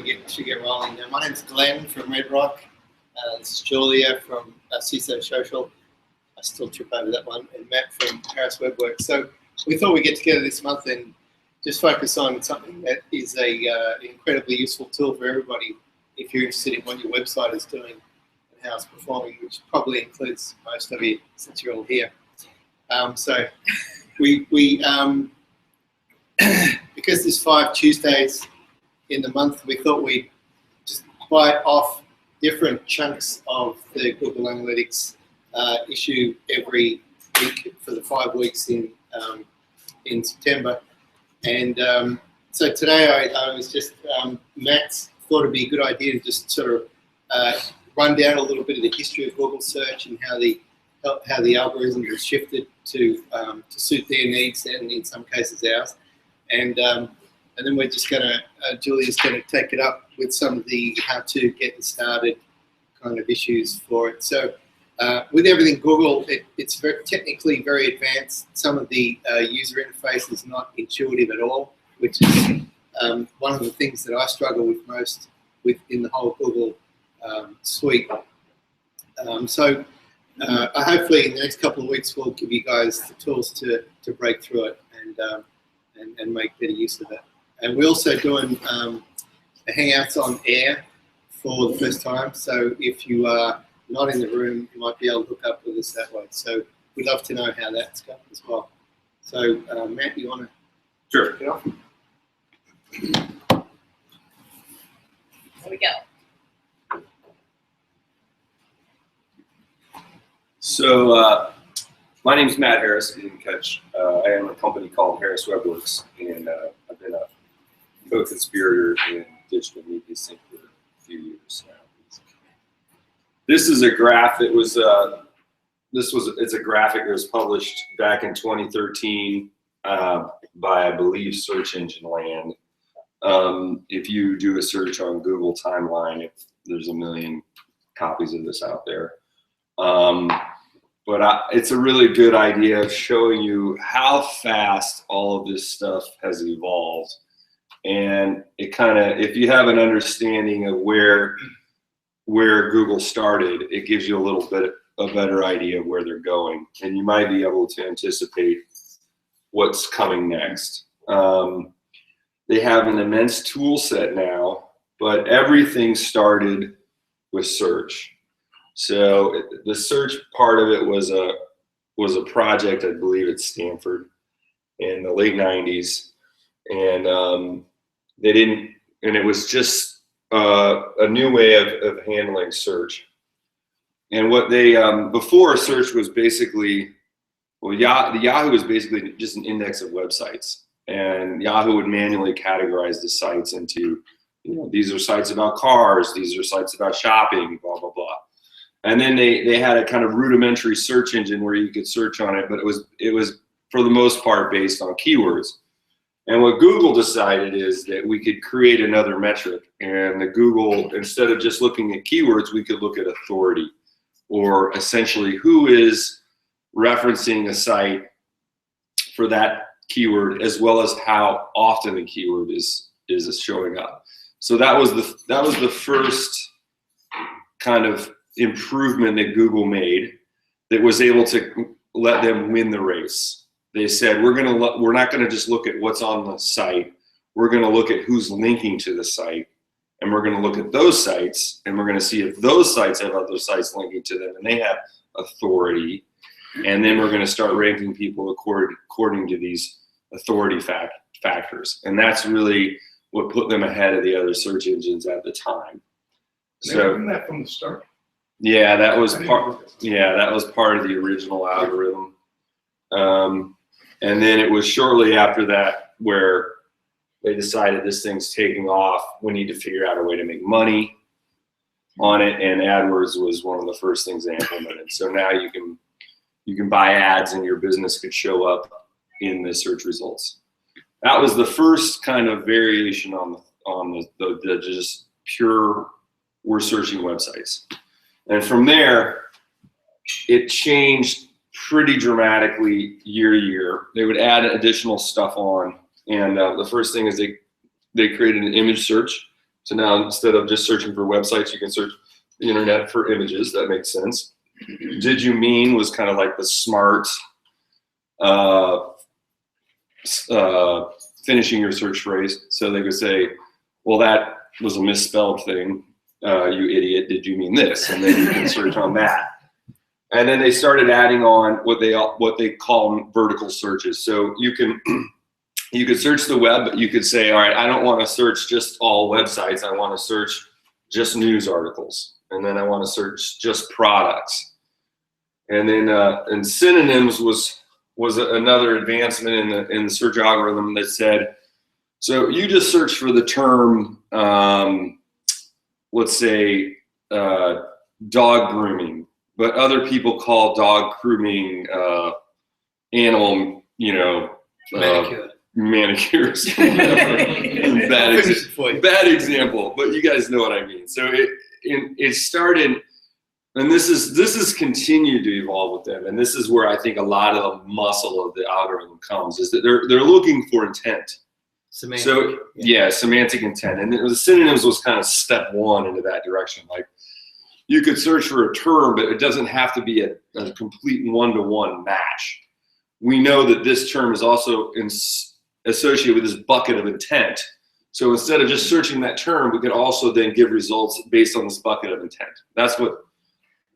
Should get rolling now. My name's Glen from Red Rock. This is Giulia from SheSoSocial. I still trip over that one. And Matt from WebWorks. So we thought we'd get together this month and just focus on something that is an incredibly useful tool for everybody if you're interested in what your website is doing and how it's performing, which probably includes most of you since you're all here. So we because there's 5 Tuesdays in the month, we thought we'd just bite off different chunks of the Google Analytics issue every week for the 5 weeks in September. And so today I was just, Matt thought it'd be a good idea to just sort of run down a little bit of the history of Google search and how the algorithm has shifted to suit their needs and in some cases ours. And then we're just going to, Julia's going to take it up with some of the how to get started kind of issues for it. So with everything Google, it's technically very advanced. Some of the user interface is not intuitive at all, which is one of the things that I struggle with most in the whole Google suite. So hopefully in the next couple of weeks we'll give you guys the tools to break through it and make better use of it. And we're also doing Hangouts on air for the first time. So if you are not in the room, you might be able to hook up with us that way. So we'd love to know how that's going as well. So Matt, you want to Sure. kick it off? Here we go. So my name is Matt Harris. You didn't catch. I am a company called Harris WebWorks, and I've been a co-conspirator in digital media sync for a few years now. This is a graph that was it's a graphic that was published back in 2013 by, I believe, Search Engine Land. If you do a search on Google Timeline, there's a million copies of this out there. But it's a really good idea of showing you how fast all of this stuff has evolved. And it kind of, if you have an understanding of where Google started, it gives you a little bit a better idea of where they're going. And you might be able to anticipate what's coming next. They have an immense tool set now, but everything started with search. So the search part of it was a project, I believe, at Stanford in the late 90s, and they didn't, and it was just a new way of handling search. And what they before search was basically, well, Yahoo was basically just an index of websites, and Yahoo would manually categorize the sites into, you know, these are sites about cars, these are sites about shopping, blah blah blah. And then they had a kind of rudimentary search engine where you could search on it, but it was for the most part based on keywords. And what Google decided is that we could create another metric, and the Google, instead of just looking at keywords, we could look at authority, or essentially who is referencing a site for that keyword, as well as how often the keyword is showing up. So that was the first kind of improvement that Google made that was able to let them win the race. They said, we're not going to just look at what's on the site. We're going to look at who's linking to the site, and we're going to look at those sites, and we're going to see if those sites have other sites linking to them and they have authority. And then we're going to start ranking people according to these authority factors. And that's really what put them ahead of the other search engines at the time. So that from the start. Yeah, that was part. Yeah, that was part of the original algorithm. And then it was shortly after that where they decided this thing's taking off. We need to figure out a way to make money on it, and AdWords was one of the first things they implemented. So now you can buy ads, and your business could show up in the search results. That was the first kind of variation on the just pure we're searching websites. And from there, it changed pretty dramatically year to year. They would add additional stuff on. And the first thing is they created an image search. So now instead of just searching for websites, you can search the internet for images. That makes sense. Did you mean was kind of like the smart finishing your search phrase. So they could say, well, that was a misspelled thing. You idiot, did you mean this? And then you can search on that. And then they started adding on what they call vertical searches. So you could search the web, but you could say, all right, I don't want to search just all websites. I want to search just news articles. And then I want to search just products. And then and synonyms was another advancement in the search algorithm that said, so you just search for the term, let's say dog grooming, but other people call dog grooming animal, manicures. Bad example, but you guys know what I mean. So it started, and this is continued to evolve with them, and this is where I think a lot of the muscle of the algorithm comes, is that they're looking for intent. Semantic. So yeah, semantic intent, and the synonyms was kind of step one into that direction. Like you could search for a term, but it doesn't have to be a complete one-to-one match. We know that this term is also associated with this bucket of intent. So instead of just searching that term, we could also then give results based on this bucket of intent. That's what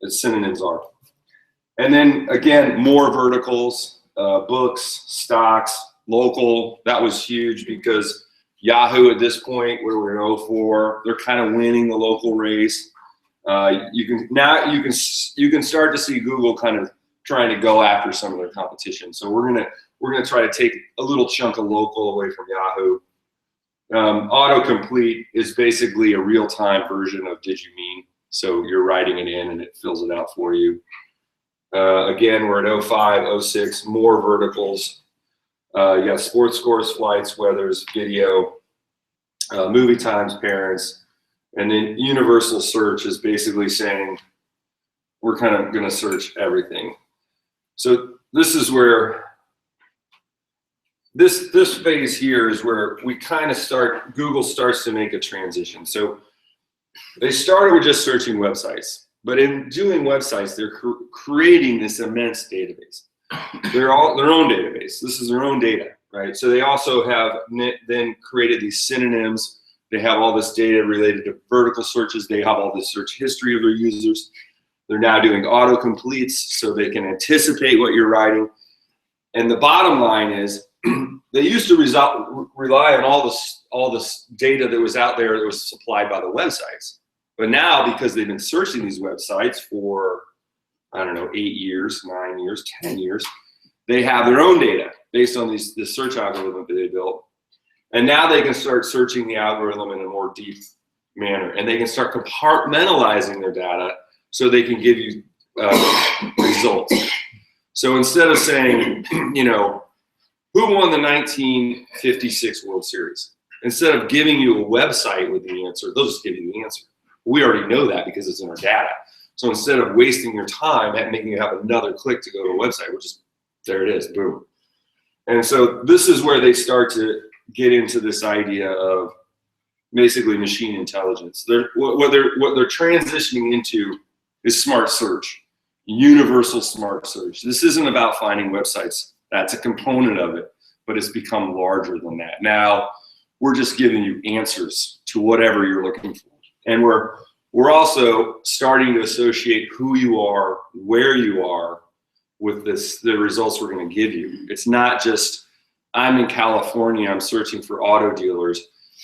the synonyms are. And then again, more verticals, books, stocks, local. That was huge because Yahoo at this point, where we're in 04, they're kind of winning the local race. You can start to see Google kind of trying to go after some of their competition. So we're gonna try to take a little chunk of local away from Yahoo. Autocomplete is basically a real-time version of Did You Mean? So you're writing it in and it fills it out for you. Again, we're at 05, 06, more verticals. You got sports scores, flights, weathers, video, movie times, parents, and then universal search is basically saying we're kind of going to search everything. So this is where this phase here is where we kind of Google starts to make a transition. So they started with just searching websites, but in doing websites, they're creating this immense database. They're all their own database. This is their own data, right? So they also have then created these synonyms. They have all this data related to vertical searches. They have all this search history of their users. They're now doing autocompletes so they can anticipate what you're writing. And the bottom line is they used to rely on all this data that was out there that was supplied by the websites. But now, because they've been searching these websites for, I don't know, 8 years, 9 years, 10 years, they have their own data based on this search algorithm that they built. And now they can start searching the algorithm in a more deep manner. And they can start compartmentalizing their data so they can give you results. So instead of saying, who won the 1956 World Series? Instead of giving you a website with the answer, they'll just give you the answer. We already know that because it's in our data. So instead of wasting your time at making you have another click to go to a website, there it is, boom. And so this is where they start to get into this idea of basically machine intelligence. What they're transitioning into is smart search, universal smart search. This isn't about finding websites. That's a component of it, but it's become larger than that. Now we're just giving you answers to whatever you're looking for. And we're also starting to associate who you are, where you are with the results we're going to give you. It's not just, I'm in California, I'm searching for auto dealers.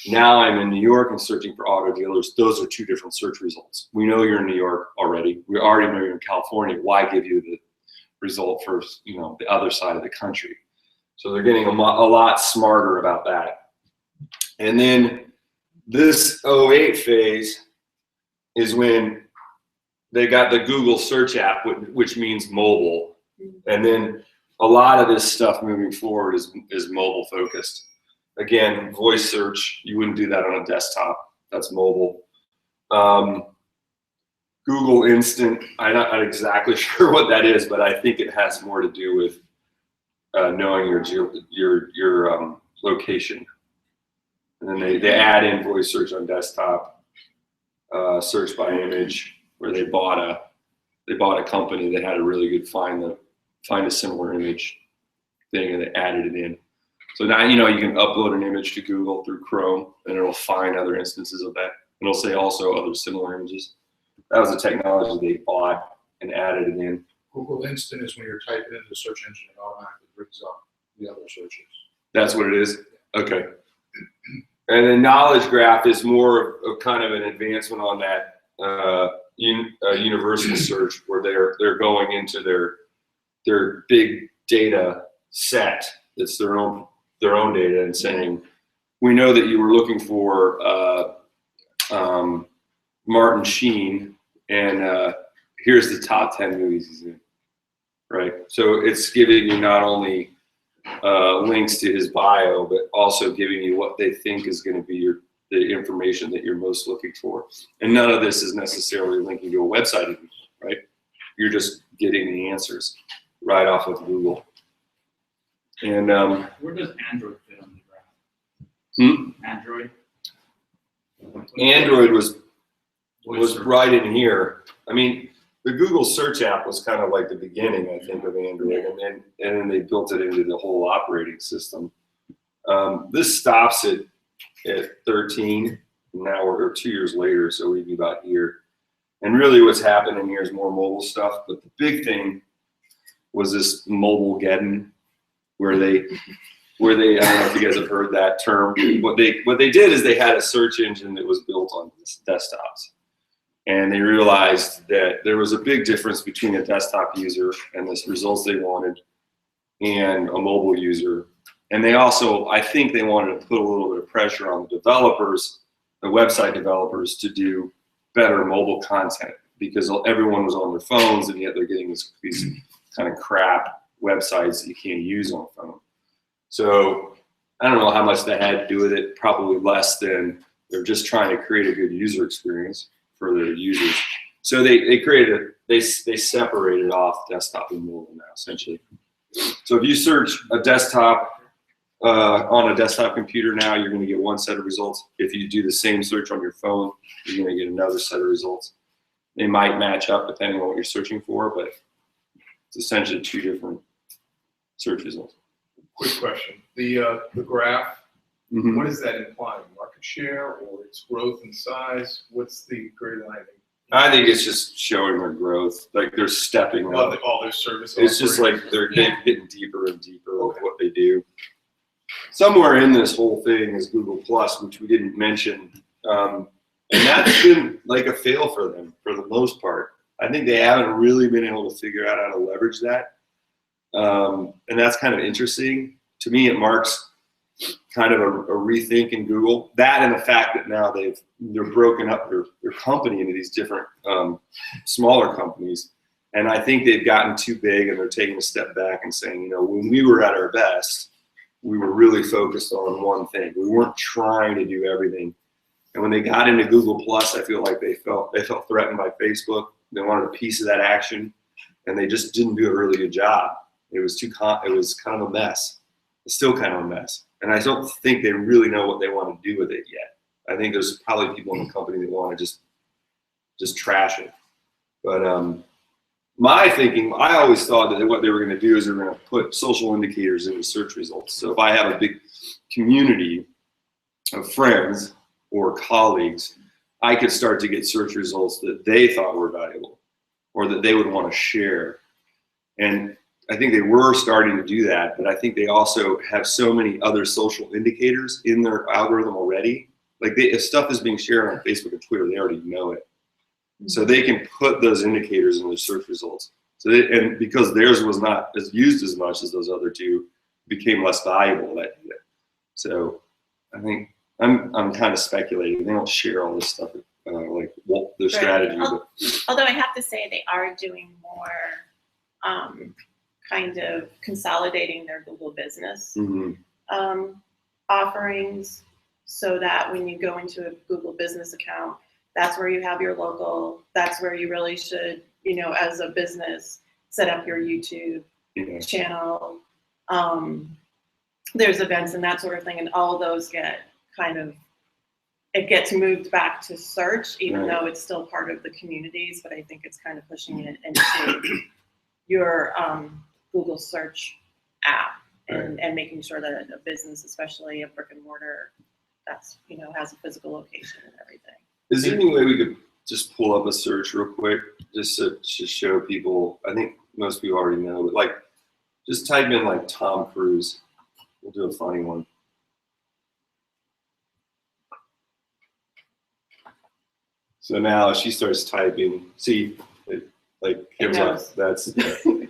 Now I'm in New York and searching for auto dealers. Those are two different search results. We know you're in New York already. We already know you're in California. Why give you the result for the other side of the country? So they're getting a lot smarter about that. And then this 08 phase is when they got the Google search app, which means mobile. And then a lot of this stuff moving forward is mobile focused. Again, voice search, you wouldn't do that on a desktop. That's mobile. Google Instant, I'm not exactly sure what that is, but I think it has more to do with knowing your location. And then they add in voice search on desktop, search by image, where they bought a company that had a really good find a similar image thing, and they added it in. So now you can upload an image to Google through Chrome, and it'll find other instances of that. And it'll say also other similar images. That was a technology they bought and added it in. Google Instant is when you're typing into the search engine, it automatically brings up the other searches. That's what it is? Okay. And then knowledge graph is more of kind of an advancement on that universal search, where they're going into their big data set that's their own data, and saying, we know that you were looking for Martin Sheen, and here's the top 10 movies he's in, right? So it's giving you not only links to his bio, but also giving you what they think is going to be the information that you're most looking for. And none of this is necessarily linking to a website, right? You're just getting the answers right off of Google. And where does Android fit on the graph? Android was right in here. I mean, the Google search app was kind of like the beginning, I think, of Android, and then they built it into the whole operating system. This stops at 13. Now we're 2 years later, so we'd be about here. And really, what's happening here is more mobile stuff. But the big thing was this mobile Geddon, where they I don't know if you guys have heard that term. What they did is they had a search engine that was built on desktops. And they realized that there was a big difference between a desktop user and the results they wanted and a mobile user. And they also, I think they wanted to put a little bit of pressure on the developers, the website developers, to do better mobile content, because everyone was on their phones, and yet they're getting these kind of crap websites that you can't use on a phone. So I don't know how much that had to do with it, probably less than they're just trying to create a good user experience for their users. So they separated off desktop and mobile now, essentially. So if you search a desktop on a desktop computer now, you're going to get one set of results. If you do the same search on your phone, you're going to get another set of results. They might match up depending on what you're searching for, but it's essentially two different search results. Quick question: the graph. Mm-hmm. What is that implying? Market share, or its growth in size? What's the gray line? I think it's just showing their growth, like they're stepping up. All their service. It's just like they're getting deeper and deeper with what they do. Somewhere in this whole thing is Google Plus, which we didn't mention, and that's been like a fail for them for the most part. I think they haven't really been able to figure out how to leverage that, and that's kind of interesting. To me, it marks kind of a rethink in Google. That, and the fact that now they're broken up their company into these different smaller companies, and I think they've gotten too big, and they're taking a step back and saying, when we were at our best, we were really focused on one thing. We weren't trying to do everything. And when they got into Google Plus, I feel like they felt threatened by Facebook. They wanted a piece of that action, and they just didn't do a really good job. It was kind of a mess. It's still kind of a mess. And I don't think they really know what they want to do with it yet. I think there's probably people in the company that want to just trash it. But my thinking, I always thought that what they were going to do is they were going to put social indicators into search results. So if I have a big community of friends or colleagues, I could start to get search results that they thought were valuable or that they would want to share. And I think they were starting to do that, but I think they also have so many other social indicators in their algorithm already. Like if stuff is being shared on Facebook and Twitter, they already know it. So they can put those indicators in their search results. So and because theirs was not as used as much as those other two, became less valuable that data. So I think I'm kind of speculating. They don't share all this stuff like their strategy. Although I have to say they are doing more kind of consolidating their Google business offerings, so that when you go into a Google business account, that's where you have your local, that's where you really should, as a business, set up your YouTube channel. There's events and that sort of thing, and all those get kind of, it gets moved back to search, even Right. though it's still part of the communities, but I think it's kind of pushing it into your Google search app and making sure that a business, especially a brick and mortar, that's, you know, has a physical location and everything. Is there any way we could just pull up a search real quick, just to show people? I think most people already know, but like, just type in like Tom Cruise. We'll do a funny one. So now she starts typing. See, it like gives knows. up. That's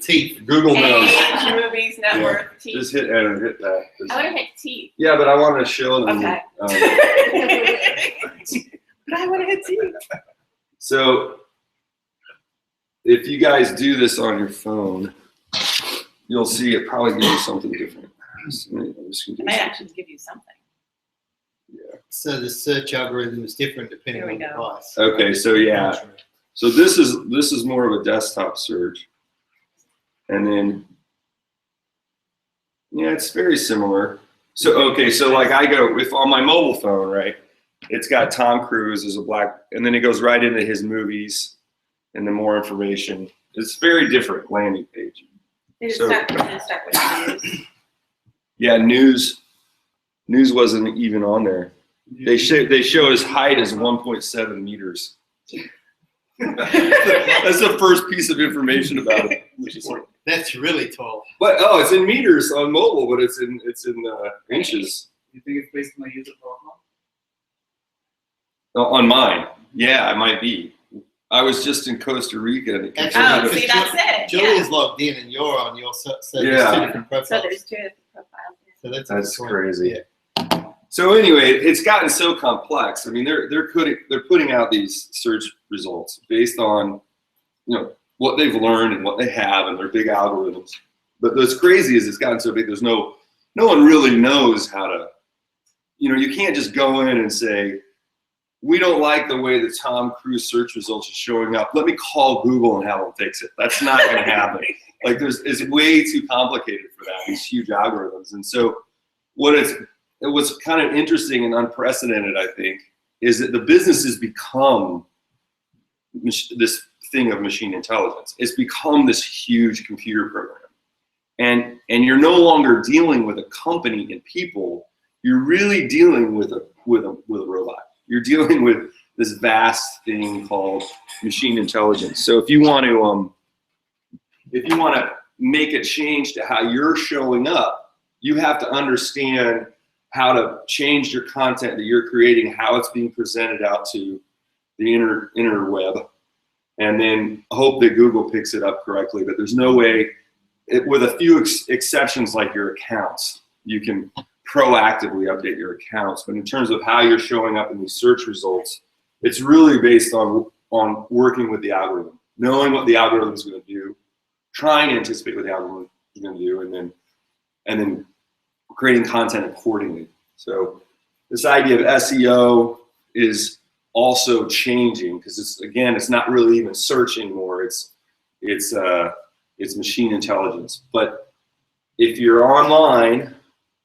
Teeth. Google knows. Hey, movies, network, teeth. Just hit enter, hit that. I want to hit teeth. Yeah, but I want to show them. Okay. But I want to hit teeth. So if you guys do this on your phone, you'll see it probably gives you something different. I'm just gonna do It might actually give you something. So the search algorithm is different depending Here we on the go. device. Okay, so yeah. So this is more of a desktop search. And then, yeah, it's very similar. So, okay, so like I go, if on my mobile phone, right, it's got Tom Cruise as a black, and then it goes right into his movies and then more information. It's very different landing page. Did it So- start with news? Yeah, news wasn't even on there. They show his height as 1.7 meters. That's the first piece of information about it. That's really tall. But it's in meters on mobile, but it's in inches You think it's based on the user profile? on mine. Yeah, it might be. I was just in Costa Rica. And it Actually, Oh, because see, that's it. Julia's logged in and you're on your, so there's Yeah. 2 different profiles. So there's 2 different profiles. So that's That's the point. crazy. Yeah. So anyway, it's gotten so complex. I mean, they're putting out these search results based on, you know, what they've learned and what they have and their big algorithms. But what's crazy is it's gotten so big. There's no one really knows how to. You know, you can't just go in and say, we don't like the way the Tom Cruise search results are showing up. Let me call Google and have them fix it. That's not going to happen. Like it's way too complicated for that. These huge algorithms, and so it was kind of interesting and unprecedented, I think, is that the business has become this thing of machine intelligence. It's become this huge computer program. And you're no longer dealing with a company and people. You're really dealing with a robot. You're dealing with this vast thing called machine intelligence. So if you want to make a change to how you're showing up, you have to understand how to change your content that you're creating, how it's being presented out to the interweb, and then hope that Google picks it up correctly. But there's no way, with a few exceptions like your accounts, you can proactively update your accounts. But in terms of how you're showing up in these search results, it's really based on working with the algorithm, knowing what the algorithm is going to do, trying to anticipate what the algorithm is going to do, and then creating content accordingly. So this idea of SEO is also changing because it's not really even search anymore. It's machine intelligence. But if you're online,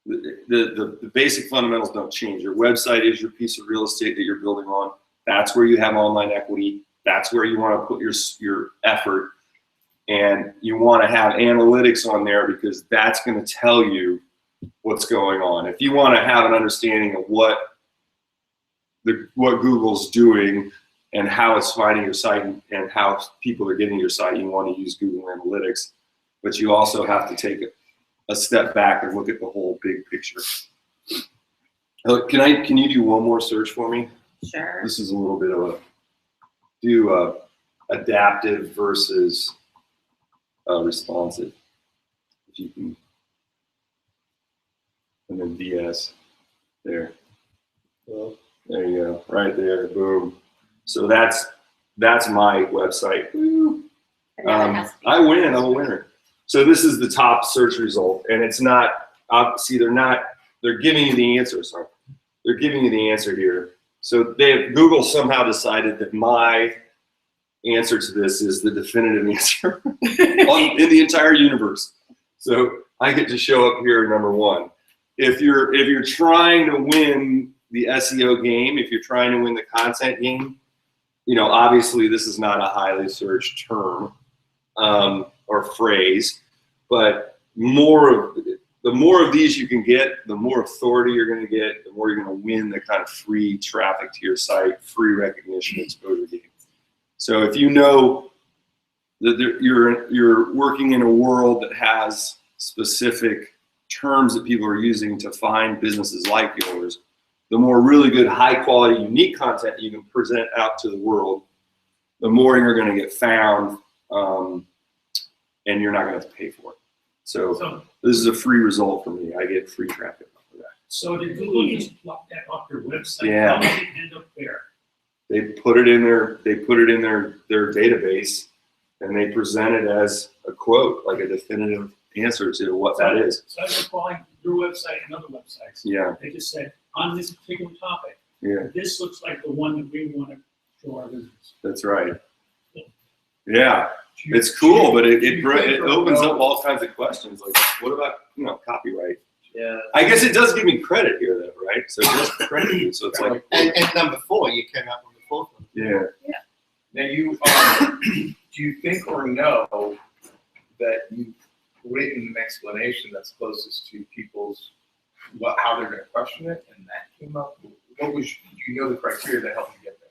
the basic fundamentals don't change. Your website is your piece of real estate that you're building on. That's where you have online equity. That's where you want to put your effort. And you want to have analytics on there because that's going to tell you what's going on. If you want to have an understanding of what Google's doing and how it's finding your site and how people are getting your site, you want to use Google Analytics. But you also have to take a step back and look at the whole big picture. Can you do one more search for me? Sure. This is a little bit of adaptive versus responsive. If you can, and then VS there. Well, there you go, right there, boom. So that's my website. Woo. I win, I'm a winner. So this is the top search result, and it's not, see, they're giving you the answer, sorry. They're giving you the answer here. So Google somehow decided that my answer to this is the definitive answer in the entire universe. So I get to show up here number one. If you're trying to win the SEO game, if you're trying to win the content game, you know, obviously this is not a highly searched term or phrase, but the more of these you can get, the more authority you're going to get, the more you're going to win the kind of free traffic to your site, free recognition, exposure game. So if you know that you're working in a world that has specific terms that people are using to find businesses like yours, the more really good, high quality, unique content you can present out to the world, the more you're going to get found, and you're not going to have to pay for it. So this is a free result for me. I get free traffic for that. So did Google just plop that off their website? Yeah. How did it end up there? They put it in their database, and they present it as a quote, like a definitive answer to what that is. So I've been calling your website and other websites. Yeah. They just said, on this particular topic, Yeah, this looks like the one that we want to show our visitors. that's right. Yeah, it's cool, but it opens up all kinds of questions. Like, what about, you know, copyright? Yeah. I guess it does give me credit here, though, right? So it does credit you. So it's like, And number 4, you came up with the 4th one. yeah. Now you, do you think or know that you've written an explanation that's closest to people's, how they're going to question it, and that came up? What was, do you know the criteria that helped you get there?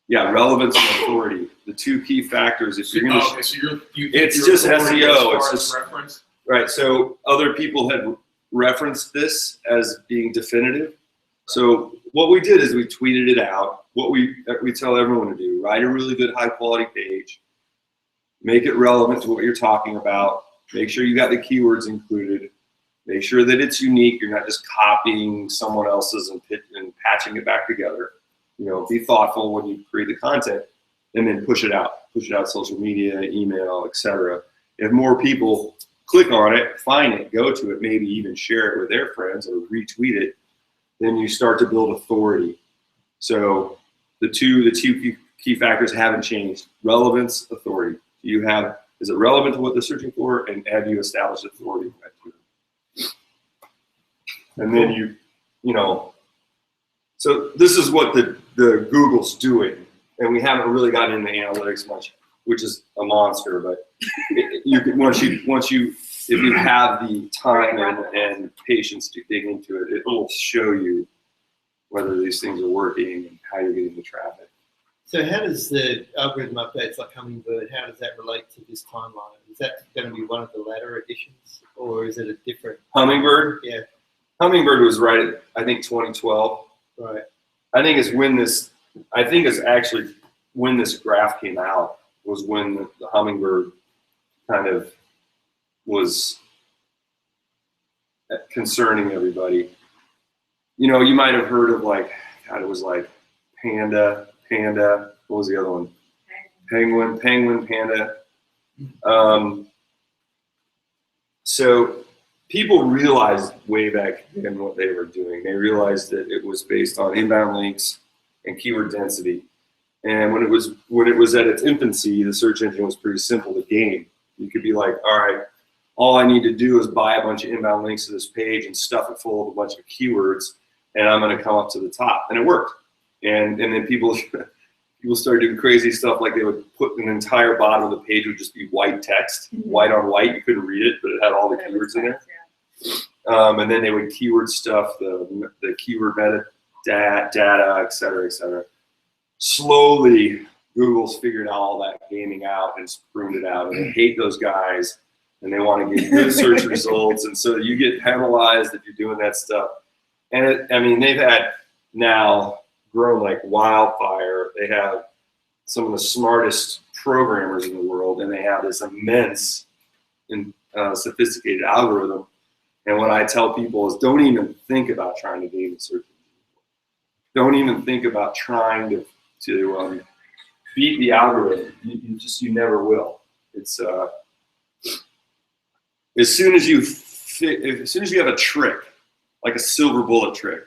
Yeah, relevance and authority. The two key factors. If you're going to, Okay, so It's just authority SEO, as far it's as just- reference. right. So other people had referenced this as being definitive. So what we did is we tweeted it out. What we tell everyone to do: write a really good, high quality page, make it relevant to what you're talking about. Make sure you got the keywords included. Make sure that it's unique. You're not just copying someone else's and patching it back together. You know, be thoughtful when you create the content, and then push it out. Push it out social media, email, etc. If more people click on it, find it, go to it, maybe even share it with their friends or retweet it, then you start to build authority. So the two key factors haven't changed: relevance, authority. Is it relevant to what they're searching for, and have you established authority? And then you know, so this is what the Google's doing, and we haven't really gotten into analytics much, which is a monster. But if you have the time and patience to dig into it, it will show you whether these things are working and how you're getting the traffic. So how does the algorithm updates like Hummingbird, how does that relate to this timeline? Is that going to be one of the latter editions, or is it a different? Hummingbird? Yeah. Hummingbird was right at, I think, 2012. Right. I think it's actually when this graph came out was when the Hummingbird kind of was concerning everybody. You know, you might have heard of it was like Panda, what was the other one? Penguin, Panda. So people realized way back then what they were doing. They realized that it was based on inbound links and keyword density. And when it was at its infancy, the search engine was pretty simple to game. You could be like, all right, all I need to do is buy a bunch of inbound links to this page and stuff it full of a bunch of keywords, and I'm going to come up to the top. And it worked. And then people started doing crazy stuff, like they would put an entire bottom of the page would just be white text, white on white. You couldn't read it, but it had all the keywords in there. And then they would keyword stuff, the keyword data, et cetera, et cetera. Slowly, Google's figured all that gaming out and pruned it out, and they hate those guys, and they want to get good search results, and so you get penalized if you're doing that stuff. And they've had now grown like wildfire. They have some of the smartest programmers in the world, and they have this immense and sophisticated algorithm. And what I tell people is, don't even think about trying to game the search engine. Don't even think about trying to beat the algorithm. You never will. It's as soon as you have a trick, like a silver bullet trick,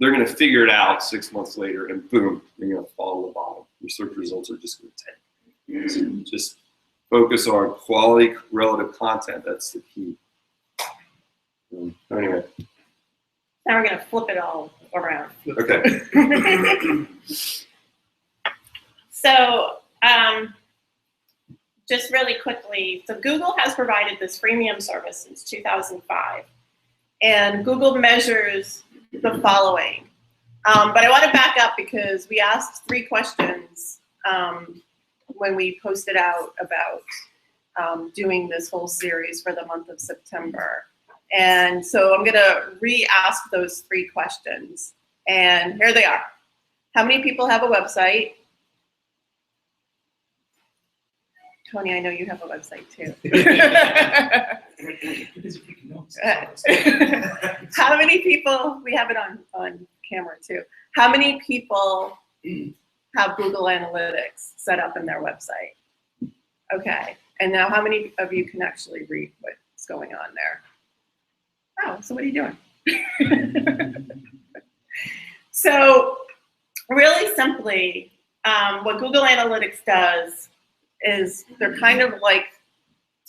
they're going to figure it out 6 months later, and boom, you're going to fall to the bottom. Your search results are just going to tank. So you just focus on quality, relative content. That's the key. Anyway. Now we're going to flip it all around. Okay. So, just really quickly, so Google has provided this freemium service since 2005, and Google measures the following. But I want to back up because we asked 3 questions when we posted out about doing this whole series for the month of September. And so I'm going to re-ask those 3 questions. And here they are. How many people have a website? Tony, I know you have a website too. How many people, we have it on camera too. How many people have Google Analytics set up in their website? Okay, and now how many of you can actually read what's going on there? Oh, so what are you doing? So really simply, what Google Analytics does is they're kind of like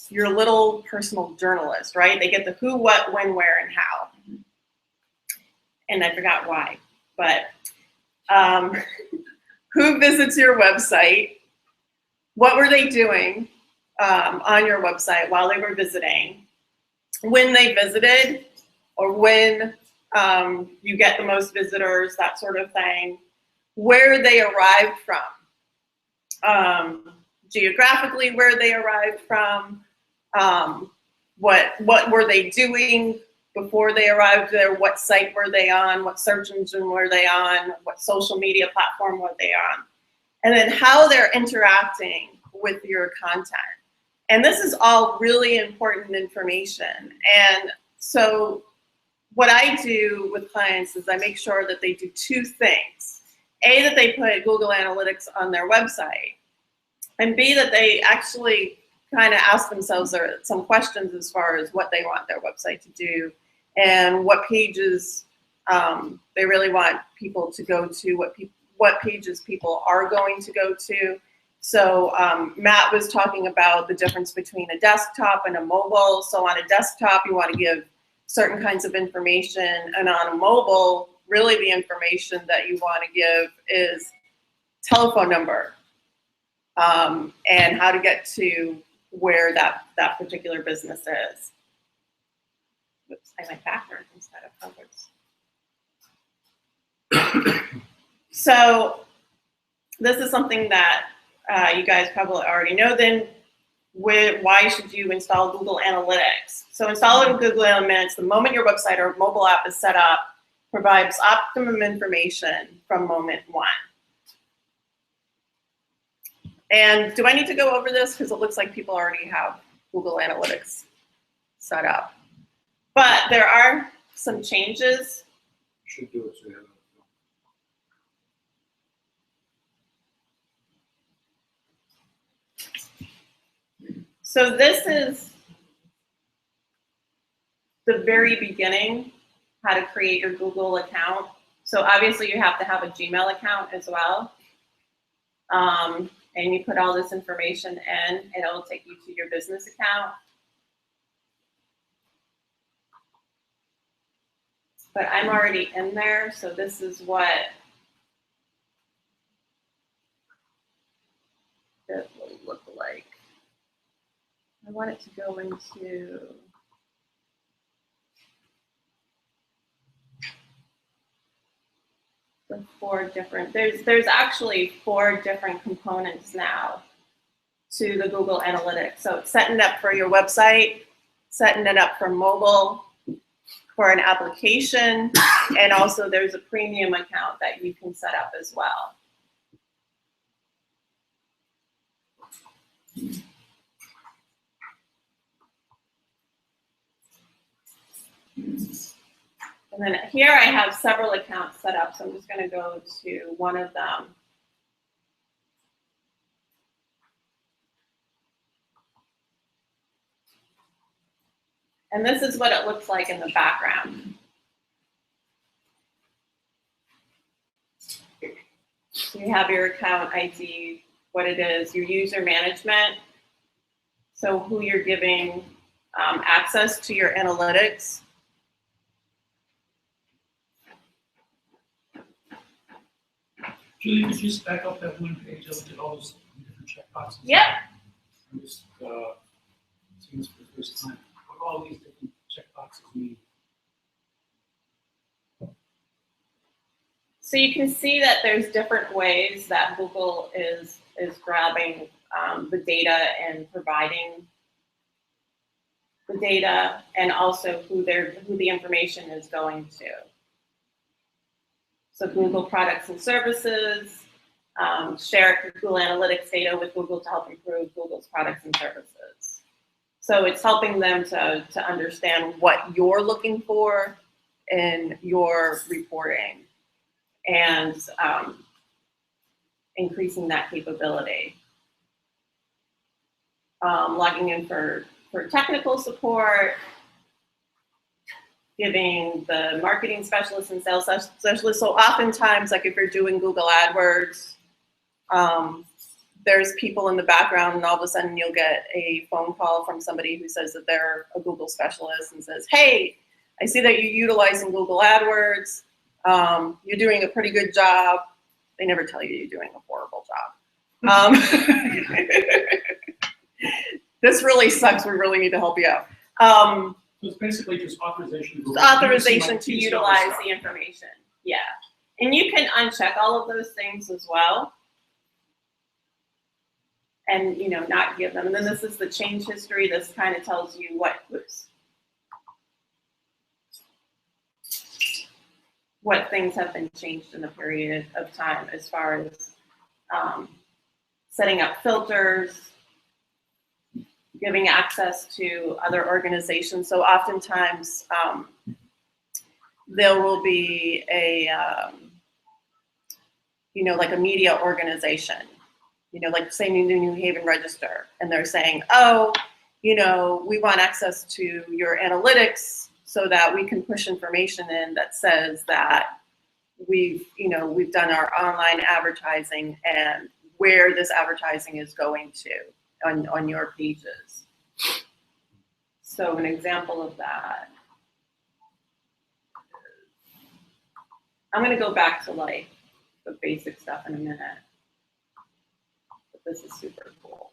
your little personal journalist, right? They get the who, what, when, where, and how. And I forgot why, but who visits your website? What were they doing on your website while they were visiting? When they visited, or when you get the most visitors, that sort of thing. Where they arrived from. Geographically, where they arrived from, what were they doing before they arrived there, what site were they on, what search engine were they on, what social media platform were they on, and then how they're interacting with your content. And this is all really important information. And so what I do with clients is I make sure that they do 2 things. A, that they put Google Analytics on their website, and B, that they actually kind of ask themselves some questions as far as what they want their website to do and what pages they really want people to go to, what pages people are going to go to. So Matt was talking about the difference between a desktop and a mobile. So on a desktop, you want to give certain kinds of information, and on a mobile, really the information that you want to give is telephone number, and how to get to where that particular business is. Oops, I went backwards instead of forwards. So this is something that you guys probably already know. Then why should you install Google Analytics? So installing Google Analytics the moment your website or mobile app is set up provides optimum information from moment 1. And do I need to go over this? Because it looks like people already have Google Analytics set up. But there are some changes. Should do it, so we have So this is the very beginning, how to create your Google account. So obviously you have to have a Gmail account as well. And you put all this information in, and it'll take you to your business account. But I'm already in there, so this is what it will look like. I want it to go into the 4 different, there's actually 4 different components now to the Google Analytics. So it's setting it up for your website, setting it up for mobile, for an application, and also there's a premium account that you can set up as well. And then here I have several accounts set up, so I'm just going to go to one of them. And this is what it looks like in the background. So you have your account ID, what it is, your user management, so who you're giving access to your analytics. Julie, could you just back up that one page, I looked at all those different checkboxes. Yep. I'm just, seeing this for the first time, what do all these different checkboxes mean? So you can see that there's different ways that Google is grabbing the data and providing the data, and also who the information is going to. So Google products and services, share Google Analytics data with Google to help improve Google's products and services. So it's helping them to understand what you're looking for in your reporting, and increasing that capability. Logging in for technical support, giving the marketing specialists and sales specialists. So oftentimes, like if you're doing Google AdWords, there's people in the background, and all of a sudden you'll get a phone call from somebody who says that they're a Google specialist and says, hey, I see that you're utilizing Google AdWords. You're doing a pretty good job. They never tell you you're doing a horrible job. This really sucks. We really need to help you out. So it's basically just authorization. Authorization to utilize the information. Yeah. And you can uncheck all of those things as well. And, you know, not give them. And then this is the change history. This kind of tells you what things have been changed in a period of time, as far as setting up filters, giving access to other organizations. So oftentimes there will be a, like a media organization, like say New Haven Register, and they're saying, oh, we want access to your analytics so that we can push information in that says that we've done our online advertising and where this advertising is going to on your pages. So an example of that, I'm going to go back to like the basic stuff in a minute, but this is super cool.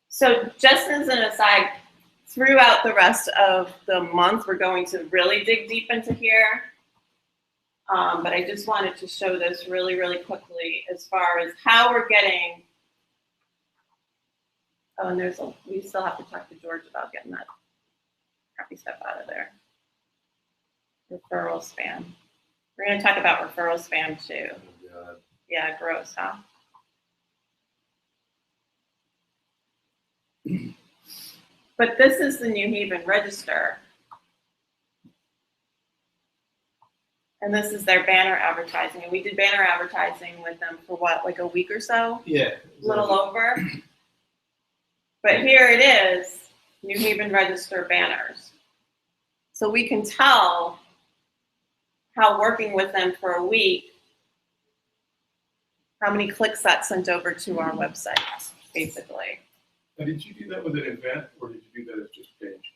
So just as an aside, throughout the rest of the month, we're going to really dig deep into here. But I just wanted to show this really, really quickly as far as how we're getting. Oh, and we still have to talk to George about getting that crappy stuff out of there. Referral spam. We're going to talk about referral spam too. Oh, God. Yeah, gross, huh? But this is the New Haven Register. And this is their banner advertising. And we did banner advertising with them for what, like a week or so? Yeah. A little over. But here it is, New Haven Register banners. So we can tell how working with them for a week, how many clicks that sent over to our website, basically. Now, did you do that with an event, or did you do that as just page?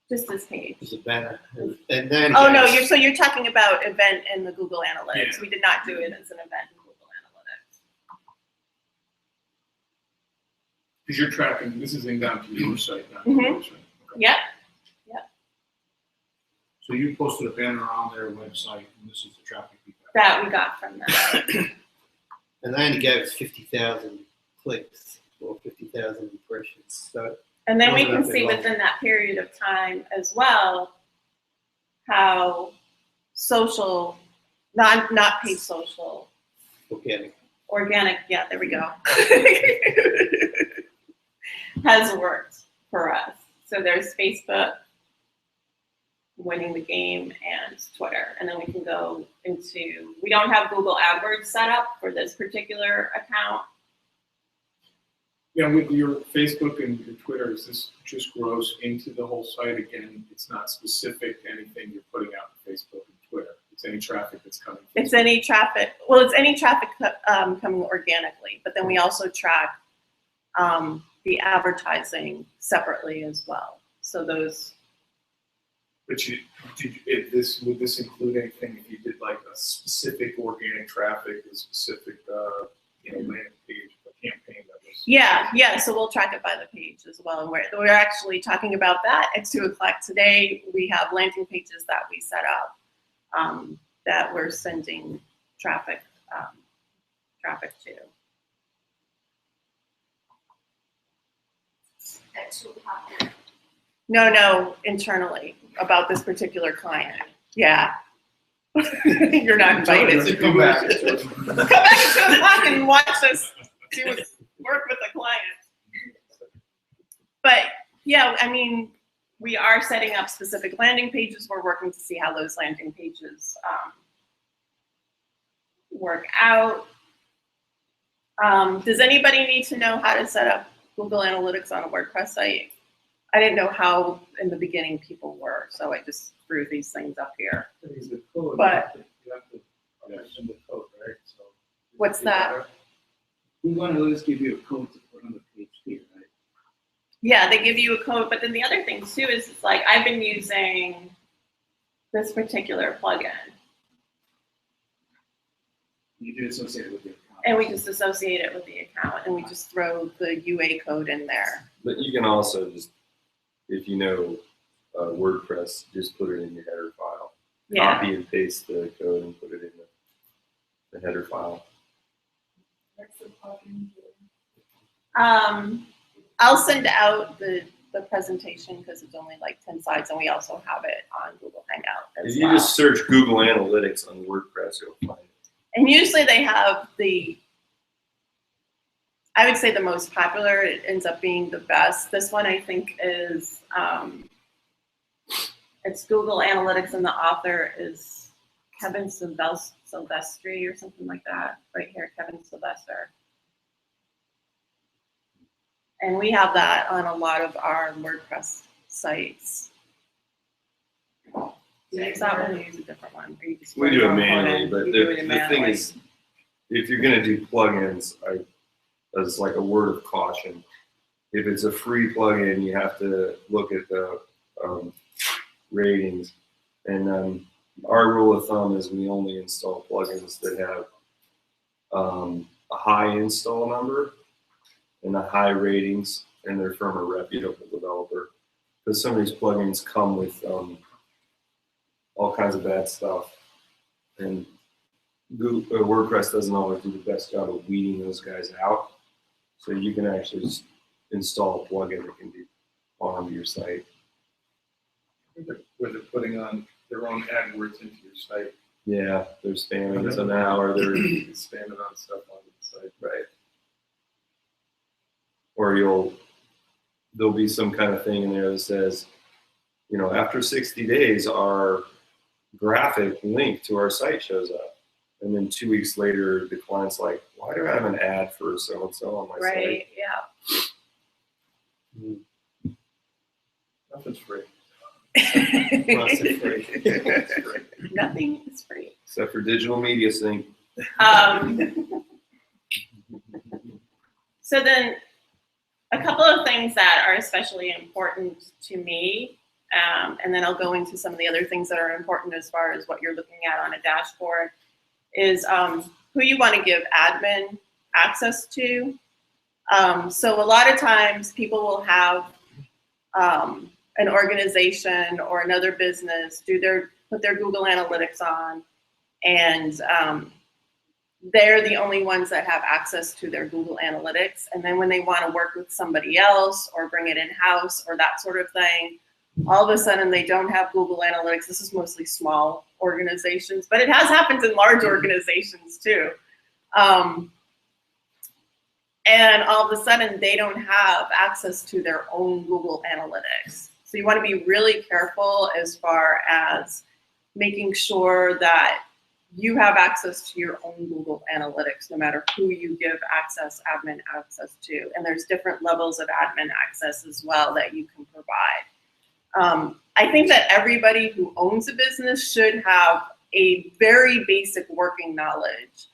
Just this page. It's a banner. And then Oh no, you're talking about event in the Google Analytics. Yeah. We did not do it as an event in Google Analytics. Because you're tracking, this is inbound to your site, not to Mhm. yours, right? Okay. Yep. So you posted a banner on their website, and this is the traffic feedback. That we got from them. and they only gave us 50,000 clicks or 50,000 impressions. So And then we Wasn't can that see long. within that period of time as well how social, not paid social, organic, yeah, there we go, has worked for us. So there's Facebook, winning the game, and Twitter. And then we can go into, we don't have Google AdWords set up for this particular account. Yeah, with your Facebook and your Twitter, is this just grows into the whole site? Again, it's not specific to anything you're putting out on Facebook and Twitter. It's any traffic that's coming. It's any traffic, well, it's any traffic coming organically, but then we also track the advertising separately as well. So those. But would this include anything if you did like a specific organic traffic, a specific, landing page, a campaign that was? Yeah. So we'll track it by the page as well. And we're actually talking about that at 2 o'clock today. We have landing pages that we set up that we're sending traffic to. At 2 o'clock. No, internally about this particular client. Yeah. You're not invited. Come back. Come back at 2 o'clock and watch us work with the client. But yeah, I mean, we are setting up specific landing pages. We're working to see how those landing pages work out. Does anybody need to know how to set up Google Analytics on a WordPress site? I didn't know how in the beginning people were, so I just threw these things up here. There's the code. But- You have to send the code, right? So What's that? Google Analytics give you a code to put on the page here, right? Yeah, they give you a code, but then the other thing too is it's like I've been using this particular plugin, You do associate it with your account. and we just associate it with the account, and we just throw the UA code in there. But you can also just, if you know WordPress, just put it in your header file. Yeah. Copy and paste the code and put it in the header file. What's the plugin? I'll send out the presentation because it's only like 10 slides, and we also have it on Google Hangout as If you well. just search Google Analytics on WordPress, you'll find it. And usually they have I would say the most popular, it ends up being the best. This one I think is, it's Google Analytics, and the author is Kevin Silvestri or something like that. Right here, Kevin Sylvester. And we have that on a lot of our WordPress sites. Do you use that one or use a different one? Or you just We do it one manually, component? but You do it the thing manually. is, if you're gonna do plugins, as like a word of caution, if it's a free plugin, you have to look at the ratings. And our rule of thumb is we only install plugins that have a high install number and the high ratings, and they're from a reputable developer. Because some of these plugins come with all kinds of bad stuff, and WordPress doesn't always do the best job of weeding those guys out. So you can actually just install a plugin that can be onto your site. Where they're putting on their own AdWords into your site, Yeah, they're spamming somehow, or they're spamming on stuff on the site. right. Or there'll be some kind of thing in there that says, after 60 days, our graphic link to our site shows up. And then 2 weeks later, the client's like, why do I have an ad for so-and-so on my site? Right, yeah. Nothing's free. Lots of free. Nothing is free. Except for digital media sync. So then a couple of things that are especially important to me, and then I'll go into some of the other things that are important as far as what you're looking at on a dashboard, is who you want to give admin access to. So a lot of times people will have an organization or another business put their Google Analytics on, and they're the only ones that have access to their Google Analytics. And then when they want to work with somebody else or bring it in-house or that sort of thing, all of a sudden they don't have Google Analytics. This is mostly small organizations, but it has happened in large organizations too. And all of a sudden they don't have access to their own Google Analytics. So you want to be really careful as far as making sure that you have access to your own Google Analytics, no matter who you give admin access to. And there's different levels of admin access as well that you can provide. I think that everybody who owns a business should have a very basic working knowledge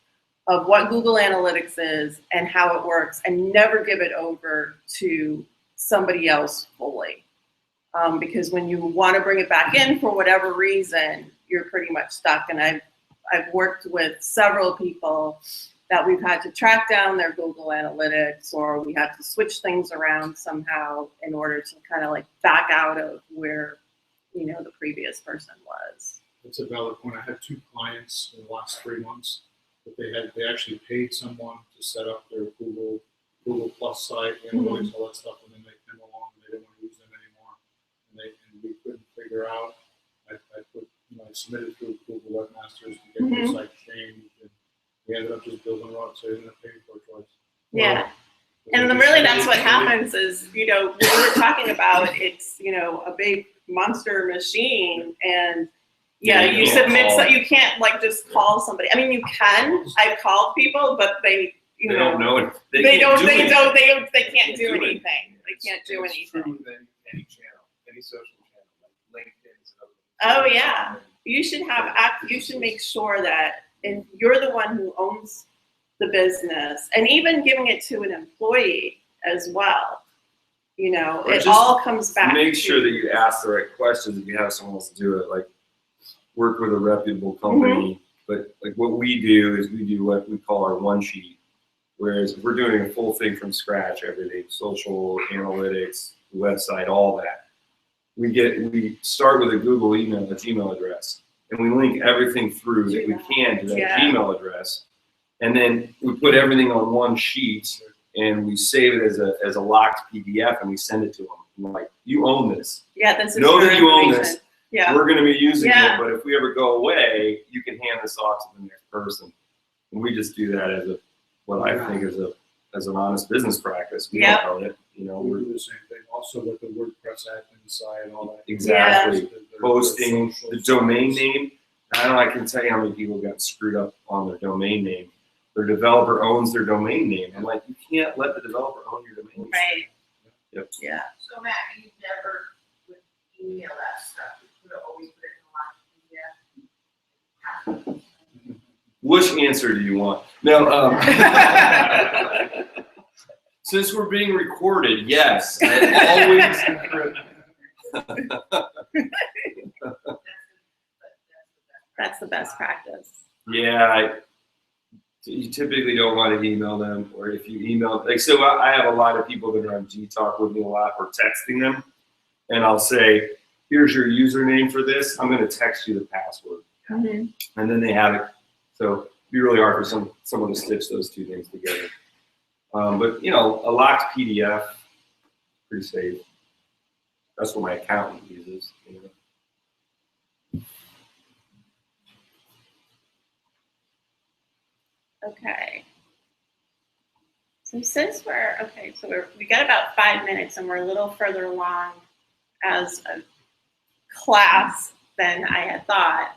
of what Google Analytics is and how it works, and never give it over to somebody else fully. Because when you want to bring it back in for whatever reason, you're pretty much stuck. And I've worked with several people that we've had to track down their Google Analytics, or we had to switch things around somehow in order to kind of like back out of where, you know, the previous person was. It's a valid point. I had 2 clients in the last 3 months that they actually paid someone to set up their Google Plus site, analytics, all that stuff, and then they came along and they didn't want to use them anymore, and we couldn't figure out. I submitted through Google Webmasters to get the site changed, and we ended up just building it out, so we ended up paying for it twice. Yeah. And then really that's what happens is, you know, when we were talking about it's, you know, a big monster machine, and yeah, you submit, so you can't like just call somebody. I mean, you can. I've called people, but they, you They know, don't know it. they can't do anything. They can't do anything. True with any channel, any social channel, like LinkedIn is another one. Oh yeah, you should have. You should make sure that, and you're the one who owns the business, and even giving it to an employee as well. You know, Or it just all comes back. Make sure that you ask the right questions if you have someone else do it. Like, work with a reputable company. But like what we do is we do what we call our one sheet. Whereas if we're doing a full thing from scratch, everything, social, analytics, website, all that, we start with a Google email, a Gmail address, and we link everything through that we can to that Gmail address. And then we put everything on one sheet and we save it as a locked PDF and we send it to them. I'm like, you own this. Yeah, that's know that you own this. Yeah. We're going to be using it, but if we ever go away, you can hand this off to the next person. And we just do that as what I think is an honest business practice. We don't own it, you know. We do the same thing. Also with the WordPress admin side and all that. Exactly. Posting the domain name. I can tell you how many people got screwed up on their domain name. Their developer owns their domain name. I'm like, you can't let the developer own your domain name. Right. Yep. Yeah. So Matt, you never would email that stuff. You could always put it in a lot of PDF. Which answer do you want? No. Since we're being recorded, yes. I always. That's the best practice. Yeah. You typically don't want to email them, or if you email, like, so I have a lot of people that are on G-Talk with me a lot, or texting them, and I'll say, here's your username for this. I'm going to text you the password. And then they have it. So it'd be really hard for someone to stitch those two things together. But, you know, a locked PDF, pretty safe. That's what my accountant uses. You know. Okay. So since we got about 5 minutes and we're a little further along as a class than I had thought.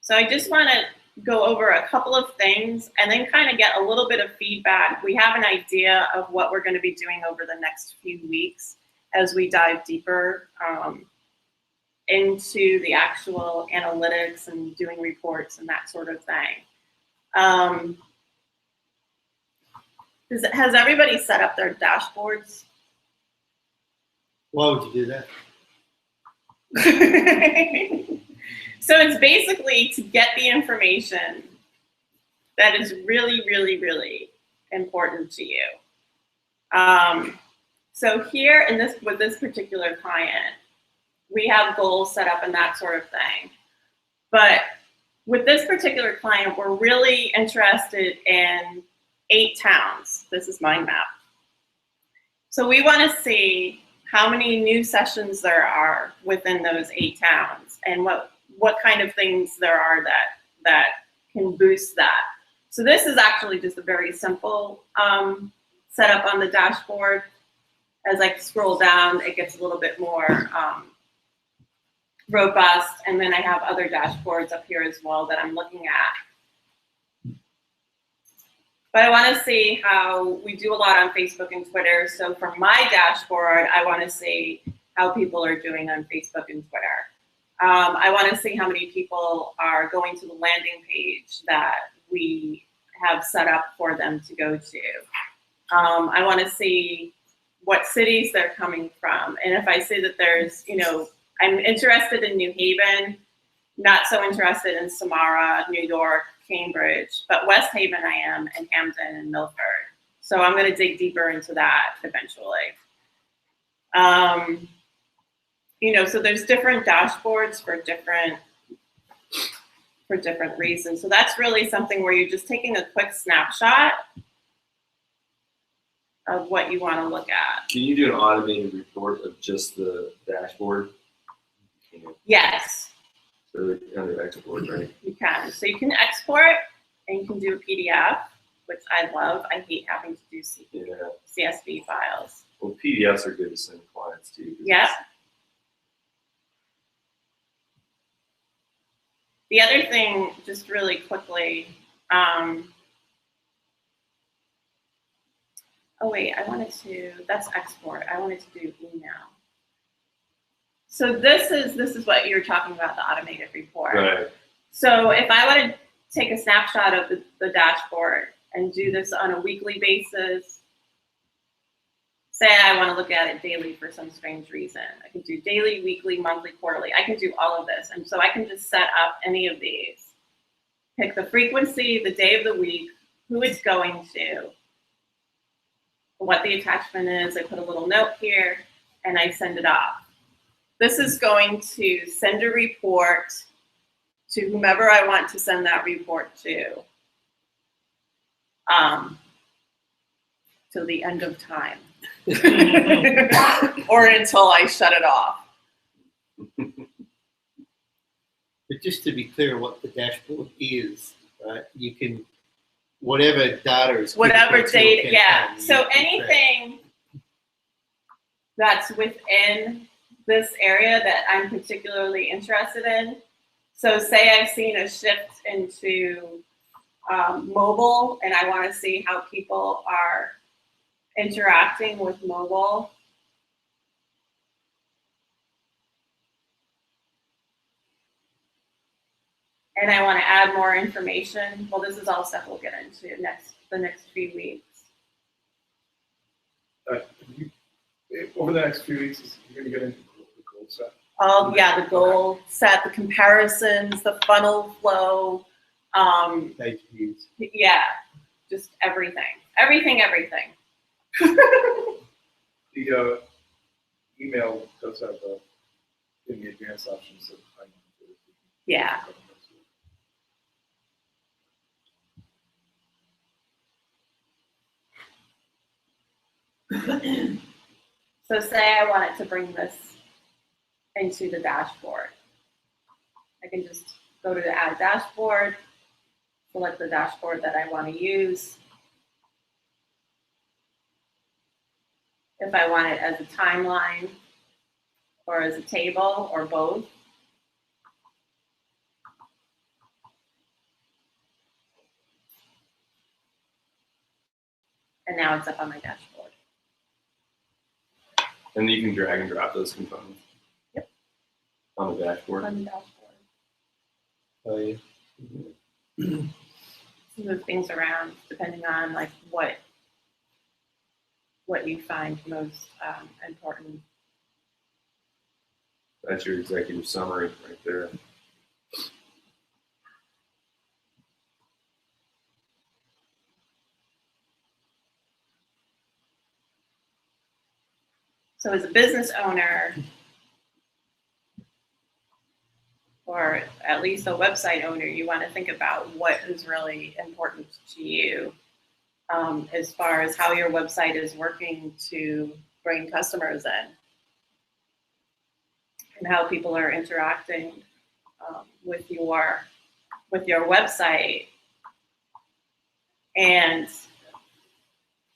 So I just want to go over a couple of things and then kind of get a little bit of feedback. We have an idea of what we're going to be doing over the next few weeks as we dive deeper into the actual analytics and doing reports and that sort of thing. Has everybody set up their dashboards? Why would you do that? So it's basically to get the information that is really, really, really important to you. So here with this particular client, we have goals set up and that sort of thing. But with this particular client, we're really interested in 8 towns. This is mind map. So we want to see how many new sessions there are within those 8 towns and what kind of things there are that can boost that. So this is actually just a very simple setup on the dashboard. As I scroll down, it gets a little bit more robust, and then I have other dashboards up here as well that I'm looking at. But I want to see how we do a lot on Facebook and Twitter. So for my dashboard, I want to see how people are doing on Facebook and Twitter. I want to see how many people are going to the landing page that we have set up for them to go to. I want to see what cities they're coming from. And if I see that there's, I'm interested in New Haven, not so interested in Samara, New York, Cambridge, but West Haven I am, and Hampton and Milford. So I'm going to dig deeper into that eventually. So there's different dashboards for different reasons. So that's really something where you're just taking a quick snapshot of what you want to look at. Can you do an automated report of just the dashboard? Yes. So under export, right? You can. So you can export and you can do a PDF, which I love. I hate having to do CSV files. Well, PDFs are good to send clients too. Yeah. The other thing, just really quickly, oh wait, that's export. I wanted to do email. So this is what you're talking about, the automated report. Right. So if I want to take a snapshot of the dashboard and do this on a weekly basis, say I want to look at it daily for some strange reason. I can do daily, weekly, monthly, quarterly. I can do all of this. And so I can just set up any of these. Pick the frequency, the day of the week, who it's going to, what the attachment is. I put a little note here and I send it off. This is going to send a report to whomever I want to send that report to, till the end of time. Or until I shut it off. But just to be clear what the dashboard is, right? You can, whatever data is. Whatever critical to your data, yeah. campaign, So you can anything that's within this area that I'm particularly interested in. So say I've seen a shift into mobile and I want to see how people are interacting with mobile. And I want to add more information. Well, this is all stuff we'll get into the next few weeks. Over the next few weeks, you're going to get into the goal set. Oh yeah, the goal set, the comparisons, the funnel flow. Page views. Yeah, just everything. Everything. The email does have in the advanced options of Yeah. So say I wanted to bring this into the dashboard. I can just go to the add dashboard, select the dashboard that I want to use. If I want it as a timeline or as a table or both. And now it's up on my dashboard. And you can drag and drop those components. Yep. On the dashboard. On the dashboard. Oh, yeah. Move things around depending on like what you find most important. That's your executive summary right there. So as a business owner, or at least a website owner, you want to think about what is really important to you as far as how your website is working to bring customers in and how people are interacting with your website. And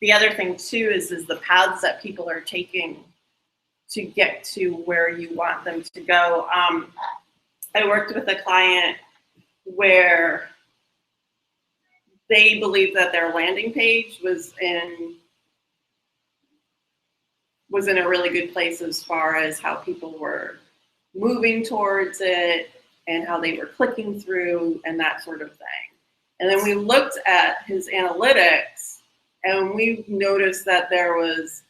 the other thing too is the paths that people are taking to get to where you want them to go. I worked with a client where they believed that their landing page was in a really good place as far as how people were moving towards it and how they were clicking through and that sort of thing. And then we looked at his analytics and we noticed that there was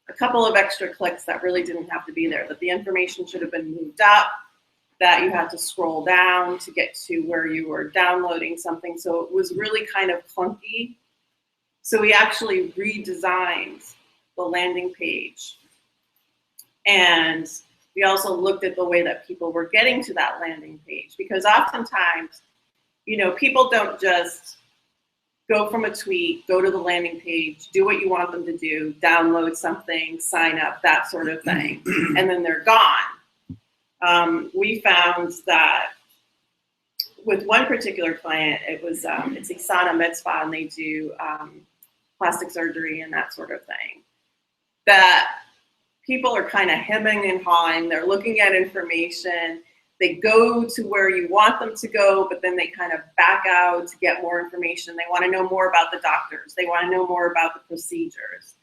a couple of extra clicks that really didn't have to be there, that the information should have been moved up, that you had to scroll down to get to where you were downloading something. So it was really kind of clunky. So we actually redesigned the landing page. And we also looked at the way that people were getting to that landing page, because oftentimes, you know, people don't just go from a tweet, go to the landing page, do what you want them to do, download something, sign up, that sort of thing, and then they're gone. We found that with one particular client, it was it's Isana Med Spa, and they do plastic surgery and that sort of thing. That people are kind of hemming and hawing. They're looking at information. They go to where you want them to go, but then they kind of back out to get more information. They want to know more about the doctors. They want to know more about the procedures.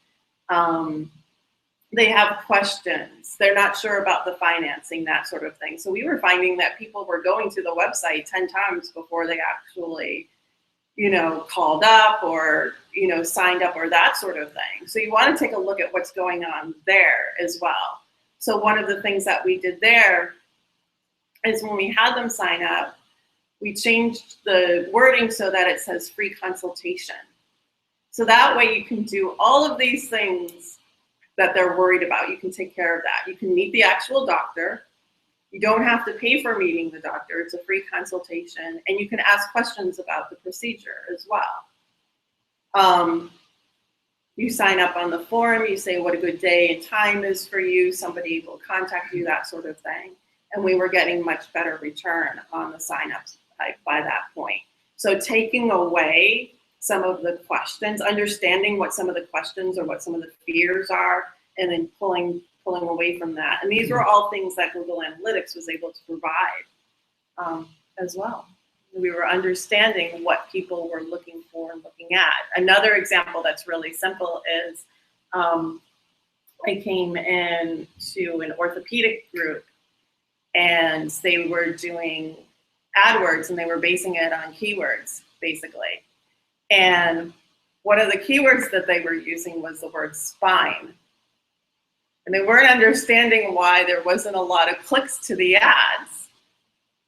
They have questions. They're not sure about the financing, that sort of thing. So we were finding that people were going to the website 10 times before they actually, you know, called up or, you know, signed up or that sort of thing. So you want to take a look at what's going on there as well. So one of the things that we did there is when we had them sign up, we changed the wording so that it says free consultation. So that way you can do all of these things that they're worried about. You can take care of that. You can meet the actual doctor. You don't have to pay for meeting the doctor. It's a free consultation. And you can ask questions about the procedure as well. You sign up on the forum. You say what a good day and time is for you. Somebody will contact you, that sort of thing. And we were getting much better return on the signups by that point. So taking away some of the questions, understanding what some of the questions or what some of the fears are, and then pulling away from that. And these were all things that Google Analytics was able to provide as well. We were understanding what people were looking for and looking at. Another example that's really simple is I came in to an orthopedic group, and they were doing AdWords, and they were basing it on keywords, basically. And one of the keywords that they were using was the word spine. And they weren't understanding why there wasn't a lot of clicks to the ads.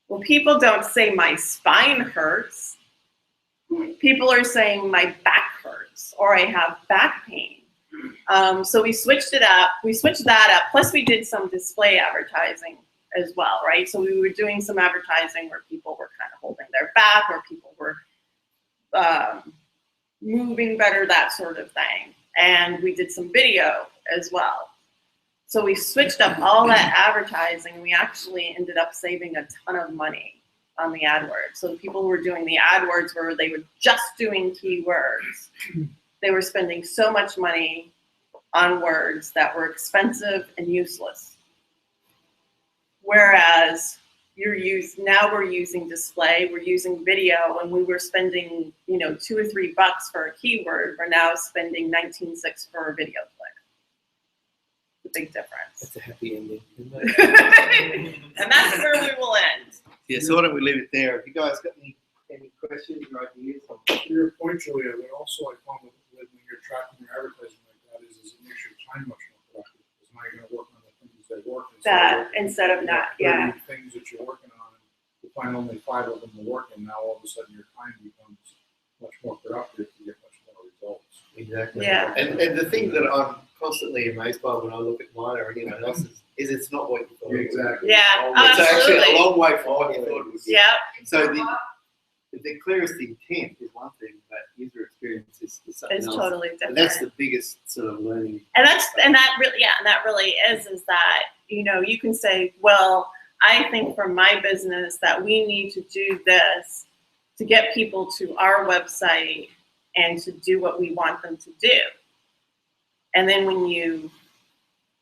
Well, people don't say my spine hurts. People are saying my back hurts, or I have back pain. So we switched it up. We switched that up. Plus we did some display advertising as well, right? So we were doing some advertising where people were kind of holding their back, or people were moving better, that sort of thing. And we did some video as well. So we switched up all that advertising. We actually ended up saving a ton of money on the AdWords. So the people who were doing the AdWords where they were just doing keywords, they were spending so much money on words that were expensive and useless. Whereas now we're using display, we're using video, and we were spending, you know, $2 or $3 for a keyword. We're now spending $19.6 for a video click. It's a big difference. That's a happy ending, isn't it? And that's where we will end. Yeah, so why don't we leave it there? Have you guys got any questions or ideas? To your point, Julia, but also I found that when you're tracking your advertising like that is it makes your time much more productive. Because now you're going to work on the things that work instead of not, 30 things that you're working on, and you find only 5 of them to work, and now all of a sudden your time becomes much more productive to get much more results. Exactly. Yeah. And the thing that I'm constantly amazed by when I look at mine or anyone else's is it's not what you thought it was. Exactly. Yeah, It's actually absolutely. a long way from what you thought it was. Yeah. So the clearest intent is one thing, but user experience is something It's else. totally different. And that's the biggest sort of learning. And that really is that, you know, you can say, well, I think for my business that we need to do this to get people to our website and to do what we want them to do. And then when you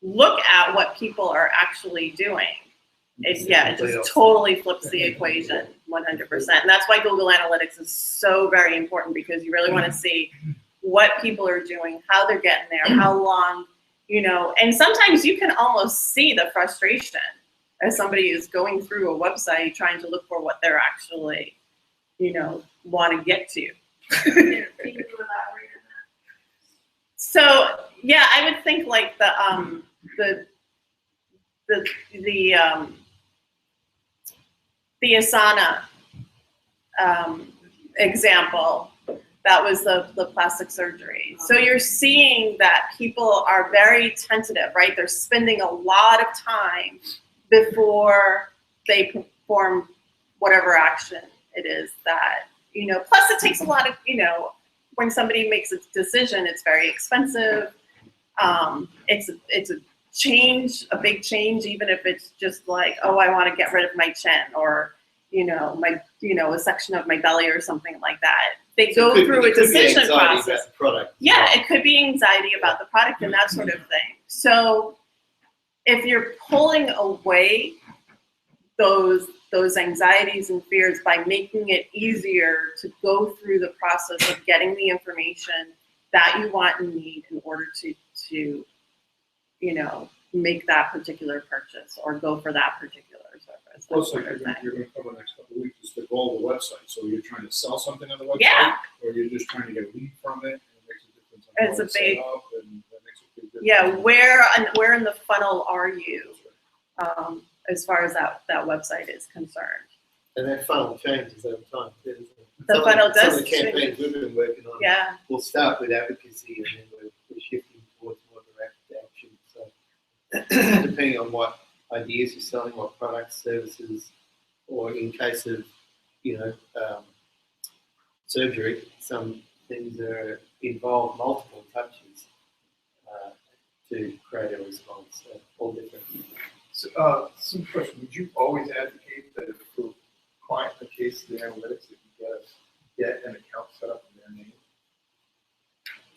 look at what people are actually doing, it just totally flips the equation 100%. And that's why Google Analytics is so very important, because you really want to see what people are doing, how they're getting there, how long, you know, and sometimes you can almost see the frustration as somebody is going through a website trying to look for what they're actually, want to get to. Can you elaborate on that? So yeah, I would think like the Asana example, that was the plastic surgery. So you're seeing that people are very tentative, right? They're spending a lot of time before they perform whatever action it is that, plus it takes a lot of, when somebody makes a decision, it's very expensive. It's a change, a big change, even if it's just like, oh, I want to get rid of my chin, or a section of my belly or something like that. They go through a decision process. Yeah, it could be anxiety about the product and that sort of thing. So if you're pulling away those anxieties and fears by making it easier to go through the process of getting the information that you want and need in order to make that particular purchase or go for that particular service. Plus, like you're going to cover the next couple of weeks is the goal of the website. So you're trying to sell something on the website, Yeah. or you're just trying to get a lead from it, and it makes a difference on It's how a it's set big- up, and that makes a big difference. Yeah, where in the funnel are you as far as that website is concerned? And that funnel changes over time too, doesn't it? The funnel does Some of the campaigns we've been working on, Yeah, we'll start with advocacy and then we're shifting towards more direct action. So depending on what ideas you're selling, what products, services, or in case of, surgery, some things involve multiple touches to create a response. So all different. So, some question, would you always advocate that if for client, in the case of the analytics, that you get an account set up in their name?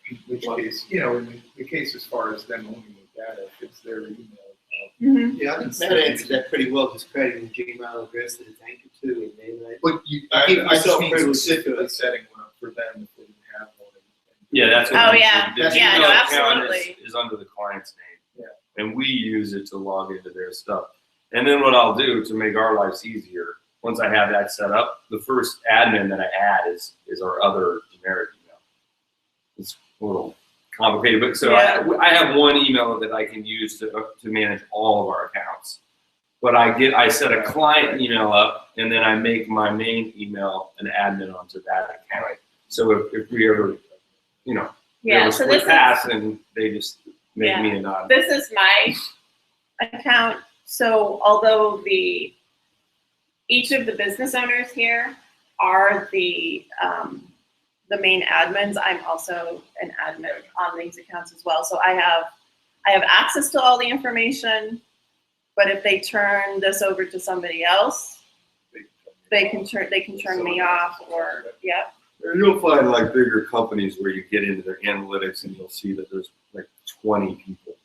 In which case, in the case as far as them owning the data, if it's their email account. mm-hmm. Yeah, I think Matt answered that pretty well, just creating a Gmail address that it's anchored to and their name. But I just mean specifically setting one up for them if they didn't have one. Yeah, that's what Oh, we yeah. do. The Yeah, Gmail no, account absolutely. is under the client's name. Yeah. And we use it to log into their stuff. And then what I'll do to make our lives easier, once I have that set up, the first admin that I add is our other generic email. It's a little complicated, but so Yeah. I have one email that I can use to manage all of our accounts. But I set a client email up, and then I make my main email an admin onto that account. So if we ever, Yeah, so this pass, and they just make Yeah. me a nod. This is my account. So although each of the business owners here are the main admins, I'm also an admin on these accounts as well. So I have access to all the information, but if they turn this over to somebody else, they can turn me off, or yep. You'll find like bigger companies where you get into their analytics and you'll see that there's like 20 people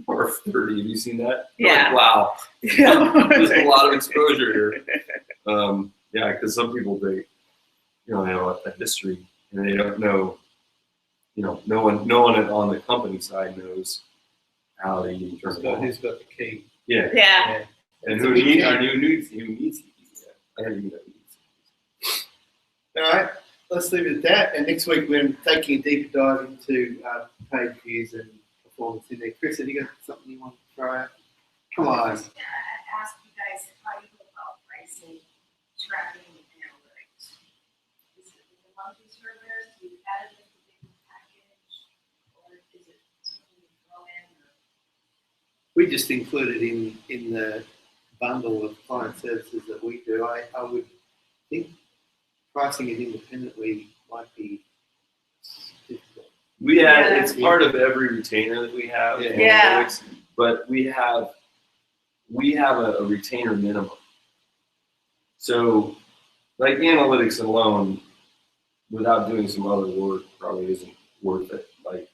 or 30. Have you seen that? Yeah. Like, wow. There's a lot of exposure here. Yeah, because some people they have a history and they don't know. No one on the company side knows how they even turn it on. Who's got the key? Yeah. Yeah. And who needs it? I don't even know. All right, let's leave it at that. And next week we're taking a deeper dive into paid views and performance in there. Chris, have you got something you want to throw out? Come on. Ask you guys how you go about pricing, tracking, and analytics. Is it the monthly service? Do you add it as a big package, or is it something you throw in? Or? We just include it in the bundle of client services that we do. I would think pricing it independently might be difficult. It's part of every retainer that we have. in Yeah. analytics, but we have a retainer minimum. So like analytics alone, without doing some other work, probably isn't worth it. Like,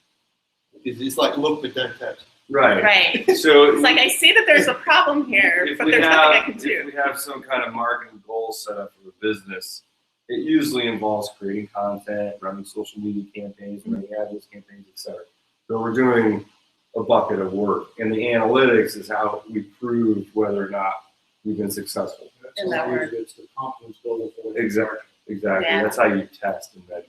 It's like look but don't touch. right. Right. So It's like I see that there's a problem here, if but we there's nothing I can if do. we have some kind of marketing goal set up for the business, it usually involves creating content, running social media campaigns, running AdWords campaigns, etc. So we're doing a bucket of work, and the analytics is how we prove whether or not you've been successful. That's In that how word. it's the confidence builder for the Exactly. Exactly. Yeah. That's how you test and measure.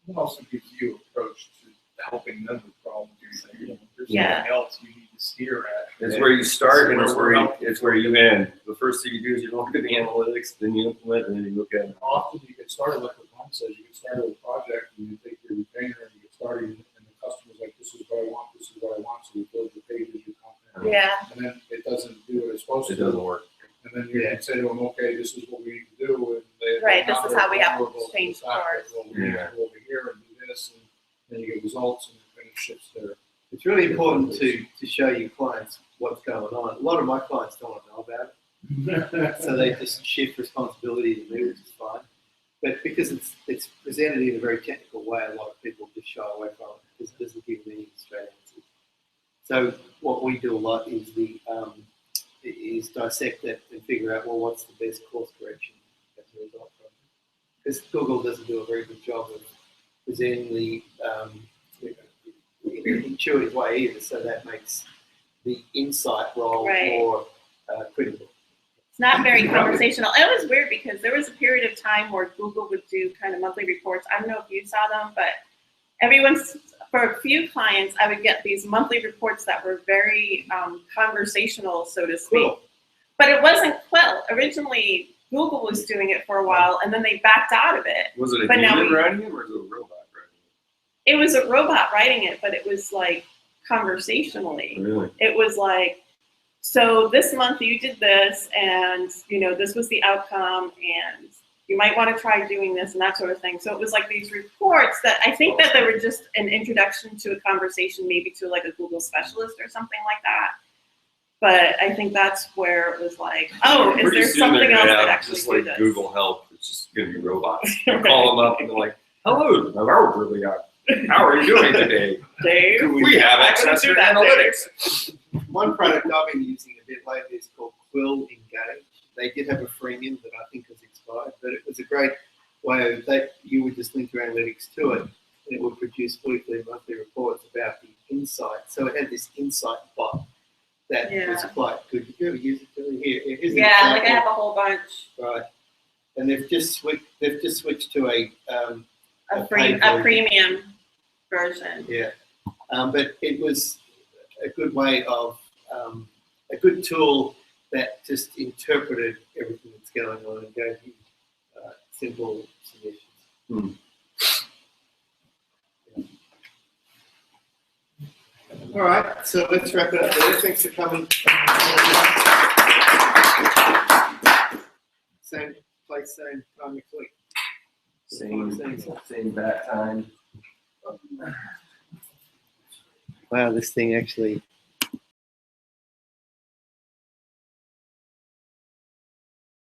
It also gives you an approach to helping them with problems. You say, there's Yeah. something else you need to steer at. It's where you start and it's where you end. The first thing you do is you look at the analytics, then you implement, and then you look at it. Often you get started, like what Glenn says, you get started with a project and you take your retainer and you get started and the customer's like, this is what I want, this is what I want, so you build the pages, you content. Yeah, And then it doesn't do what it's supposed It to. doesn't work. And then you can say to them, okay, this is what we need to do, and they. Right, they're this not is how we have to vulnerable the change fact that, course. well, we need to Yeah. go over here and do this, and then you get results, and then it shifts there. It's really important to show your clients what's going on. A lot of my clients don't know about it, so they just shift responsibility to me, which is fine. But because it's presented in a very technical way, a lot of people just shy away from it because it doesn't give them any straight answers. So what we do a lot is is dissect it and figure out, well, what's the best course correction as a result from it. Because Google doesn't do a very good job of presenting the in an intuitive way either, so that makes the insight role Right. more critical. it's not very conversational. It was weird because there was a period of time where Google would do kind of monthly reports. I don't know if you saw them, but for a few clients, I would get these monthly reports that were very conversational, so to speak. Cool. But it wasn't Quill. Originally, Google was doing it for a while, and then they backed out of it. Was it a But now human we- writing it or was it a robot writing It was a robot writing it, but it was like conversationally. it? Really? It was like, so this month you did this, and this was the outcome, and you might want to try doing this and that sort of thing. So it was like these reports that I think that they were just an introduction to a conversation, maybe to like a Google specialist or something like that. But I think that's where it was like, oh, is Pretty there soon something they're else gonna that have actually just do like this? Google Help. It's just gonna be robots. You call them up and they're like, hello, how are you doing today? Dave, We have I access to wouldn't do that, analytics. One product I've been using a bit lately is called Quill Engage. They did have a freemium that I think has expired, but it was a great way that you would just link your analytics to it, and it would produce weekly and monthly reports about the insight. So it had this insight bot that was Yeah. quite good. Did you ever use it? Here's an Yeah, like I example. have a whole bunch. Right, and they've just switched to a A paid version. premium version. Yeah, but it was a good way of a good tool that just interpreted everything that's going on and gave you simple solutions. All right, so let's wrap it up there. Thanks for coming. Same place, same time next week. Same bat time. Wow, this thing actually